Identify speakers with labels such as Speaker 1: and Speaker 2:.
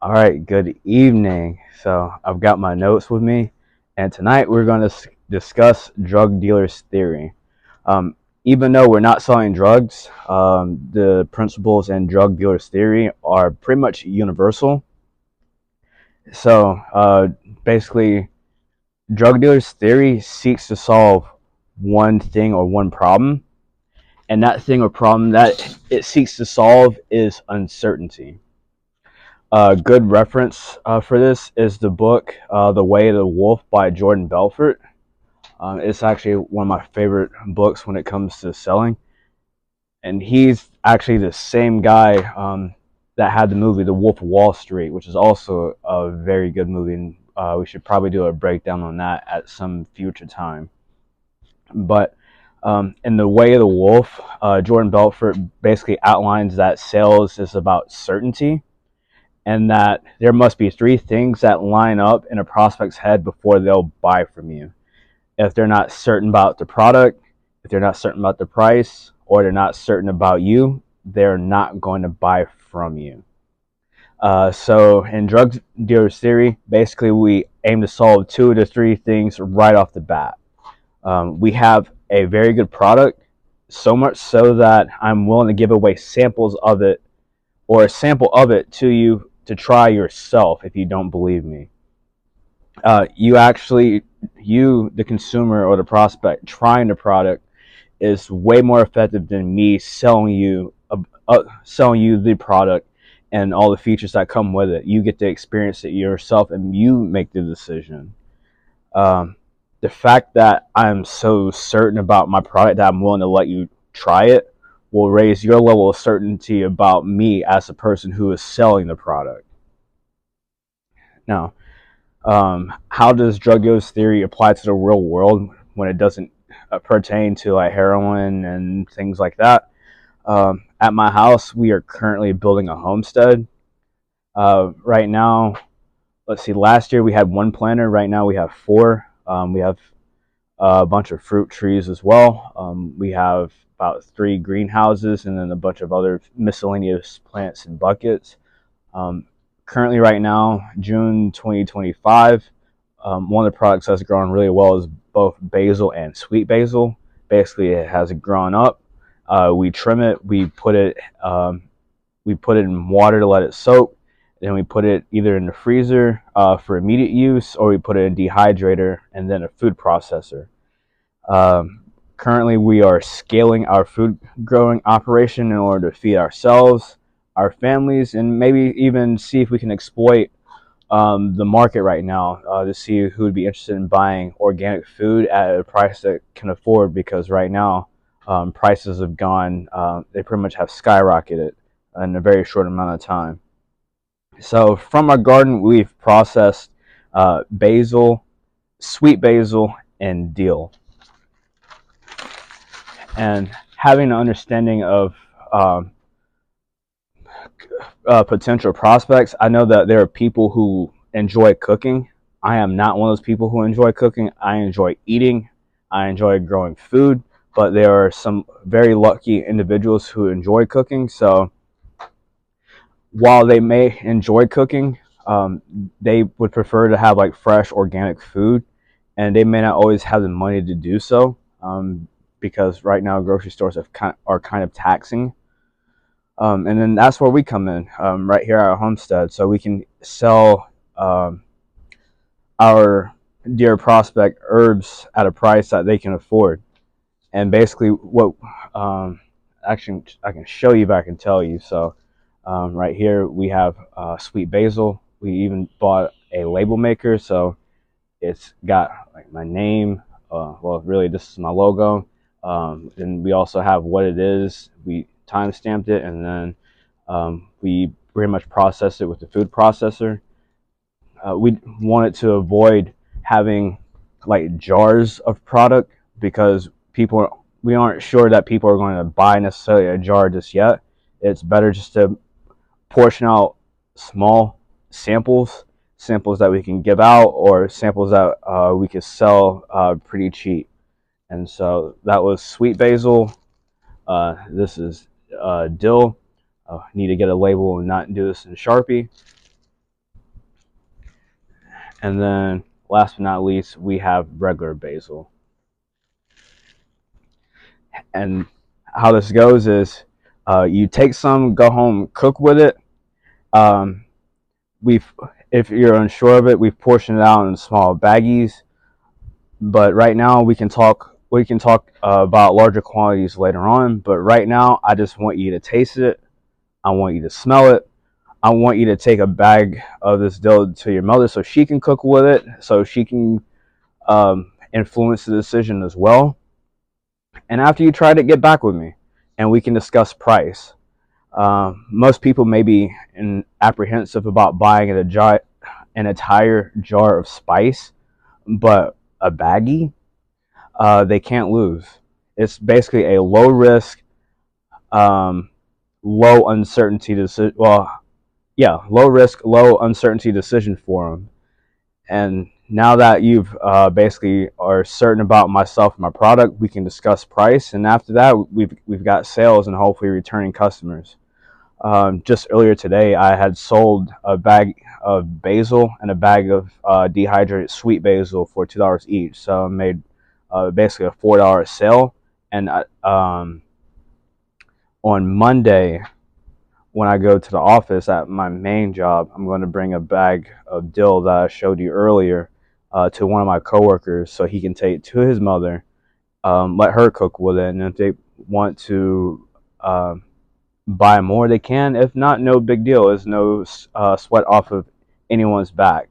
Speaker 1: All right, good evening. So I've got my notes with me, and tonight we're going to discuss drug dealers' theory. Um, Even though we're not selling drugs, the principles in drug dealers' theory are pretty much universal. So basically, drug dealers' theory seeks to solve one thing or one problem, and that thing or problem that it seeks to solve is uncertainty. A good reference for this is the book The Way of the Wolf by Jordan Belfort. It's actually one of my favorite books when it comes to selling. And he's actually the same guy that had the movie The Wolf of Wall Street, which is also a very good movie. And we should probably do a breakdown on that at some future time. But in The Way of the Wolf, Jordan Belfort basically outlines that sales is about certainty, and that there must be three things that line up in a prospect's head before they'll buy from you. If they're not certain about the product, if they're not certain about the price, or they're not certain about you, they're not going to buy from you. So in drug dealers theory, basically we aim to solve two to three things right off the bat. We have a very good product, so much so that I'm willing to give away samples of it, or a sample of it to you to try yourself if you don't believe me. You, the consumer or the prospect, trying the product is way more effective than me selling you the product and all the features that come with it. You get to experience it yourself, and you make the decision. Um, the fact that I'm so certain about my product that I'm willing to let you try it will raise your level of certainty about me as a person who is selling the product. Now, how does drug use theory apply to the real world when it doesn't pertain to like heroin and things like that? At my house, we are currently building a homestead. Right now, let's see, last year we had one planter. Right now we have four. We have a bunch of fruit trees as well. We have about three greenhouses and then a bunch of other miscellaneous plants in buckets. Um, Currently, right now, June 2025, one of the products that's growing really well is both basil and sweet basil. Basically, it has grown up. We trim it. We put it in water to let it soak. Then we put it either in the freezer for immediate use, or we put it in a dehydrator and then a food processor. Currently, we are scaling our food growing operation in order to feed ourselves, our families, and maybe even see if we can exploit the market right now to see who would be interested in buying organic food at a price that can afford. Because right now, prices have gone, they pretty much have skyrocketed in a very short amount of time. So from our garden, we've processed basil, sweet basil, and dill. And having an understanding of potential prospects, I know that there are people who enjoy cooking. I am not one of those people who enjoy cooking. I enjoy eating. I enjoy growing food. But there are some very lucky individuals who enjoy cooking. So while they may enjoy cooking, they would prefer to have like fresh organic food, and they may not always have the money to do so, because right now grocery stores are kind of taxing. And then that's where we come in, right here at our homestead, so we can sell our dear prospect herbs at a price that they can afford. And basically, what actually I can show you, but I can tell you. So right here we have sweet basil. We even bought a label maker, so it's got like my name. Well, really, this is my logo. And we also have what it is. We time stamped it, and then we pretty much processed it with the food processor. We wanted to avoid having like jars of product, because we aren't sure that people are going to buy necessarily a jar just yet. It's better just to portion out small samples that we can give out, or samples that we could sell pretty cheap. And so that was sweet basil. This is dill. Need to get a label and not do this in Sharpie. And then last but not least, we have regular basil. And how this goes is you take some, go home, cook with it. Um, we've, if you're unsure of it, we've portioned it out in small baggies. But right now we can talk about larger quantities later on. But right now, I just want you to taste it. I want you to smell it. I want you to take a bag of this dill to your mother so she can cook with it, so she can influence the decision as well. And after you try to get back with me, and we can discuss price. Most people may be apprehensive about buying an entire jar of spice, but a baggie, they can't lose. It's basically a low risk, um, low uncertainty decision. Well, yeah, low risk, low uncertainty decision for them. And now that you've basically are certain about myself and my product, we can discuss price. And after that, we've got sales and hopefully returning customers. Just earlier today, I had sold a bag of basil and a bag of dehydrated sweet basil for $2 each. So I made basically a $4 sale. And on Monday, when I go to the office at my main job, I'm going to bring a bag of dill that I showed you earlier to one of my coworkers so he can take it to his mother, let her cook with it, and if they want to buy more, they can. If not, no big deal. There's no sweat off of anyone's back.